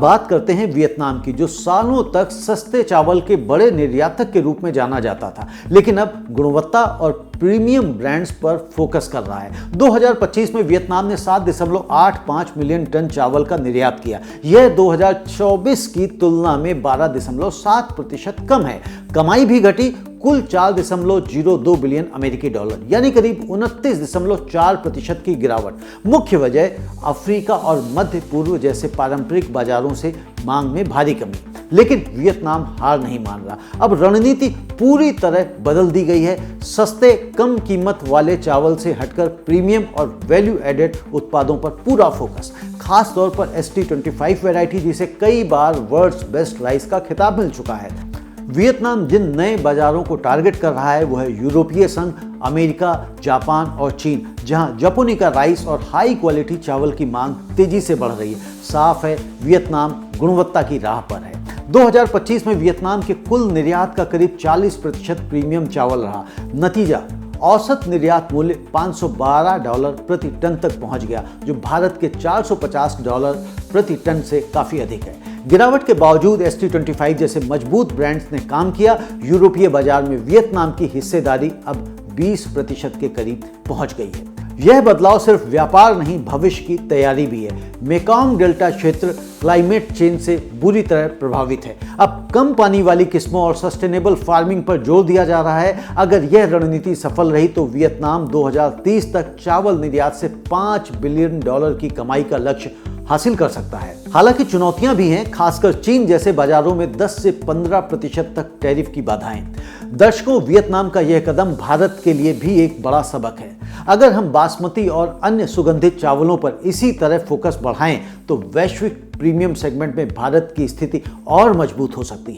बात करते हैं वियतनाम की, जो सालों तक सस्ते चावल के बड़े निर्यातक के रूप में जाना जाता था, लेकिन अब गुणवत्ता और प्रीमियम ब्रांड्स पर फोकस कर रहा है। 2025 में वियतनाम ने 7.85 मिलियन टन चावल का निर्यात किया। यह 2024 की तुलना में 12.7% कम है। कमाई भी घटी, कुल 4.02 बिलियन अमेरिकी डॉलर, यानी करीब 29.4% की गिरावट। मुख्य वजह अफ्रीका और मध्य पूर्व जैसे पारंपरिक बाजारों से मांग में भारी कमी। लेकिन वियतनाम हार नहीं मान रहा। अब रणनीति पूरी तरह बदल दी गई है। सस्ते कम कीमत वाले चावल से हटकर प्रीमियम और वैल्यू एडेड उत्पादों पर पूरा फोकस, खास तौर पर ST25 वैरायटी, जिसे कई बार वर्ल्ड्स बेस्ट राइस का खिताब मिल चुका है। वियतनाम जिन नए बाजारों को टारगेट कर रहा है वो है यूरोपीय संघ, अमेरिका, जापान और चीन, जहां जापोनिका राइस और हाई क्वालिटी चावल की मांग तेजी से बढ़ रही है। साफ है, वियतनाम गुणवत्ता की राह पर है। 2025 में वियतनाम के कुल निर्यात का करीब 40% प्रीमियम चावल रहा। नतीजा, औसत निर्यात मूल्य $512 प्रति टन तक पहुंच गया, जो भारत के $450 प्रति टन से काफी अधिक है। गिरावट के बावजूद ST25 जैसे मजबूत ब्रांड्स ने काम किया। यूरोपीय बाजार में वियतनाम की हिस्सेदारी अब 20% के करीब पहुंच गई है। यह बदलाव सिर्फ व्यापार नहीं, भविष्य की तैयारी भी है। मेकॉन्ग डेल्टा क्षेत्र क्लाइमेट चेंज से बुरी तरह प्रभावित है। अब कम पानी वाली किस्मों और सस्टेनेबल फार्मिंग पर जोर दिया जा रहा है। अगर यह रणनीति सफल रही तो वियतनाम 2030 तक चावल निर्यात से $5 बिलियन की कमाई का लक्ष्य हासिल कर सकता है। हालांकि चुनौतियां भी हैं, खासकर चीन जैसे बाजारों में 10 से 15% तक टैरिफ की बाधाएं। दर्शकों, वियतनाम का यह कदम भारत के लिए भी एक बड़ा सबक है। अगर हम बासमती और अन्य सुगंधित चावलों पर इसी तरह फोकस बढ़ाएं तो वैश्विक प्रीमियम सेगमेंट में भारत की स्थिति और मजबूत हो सकती है।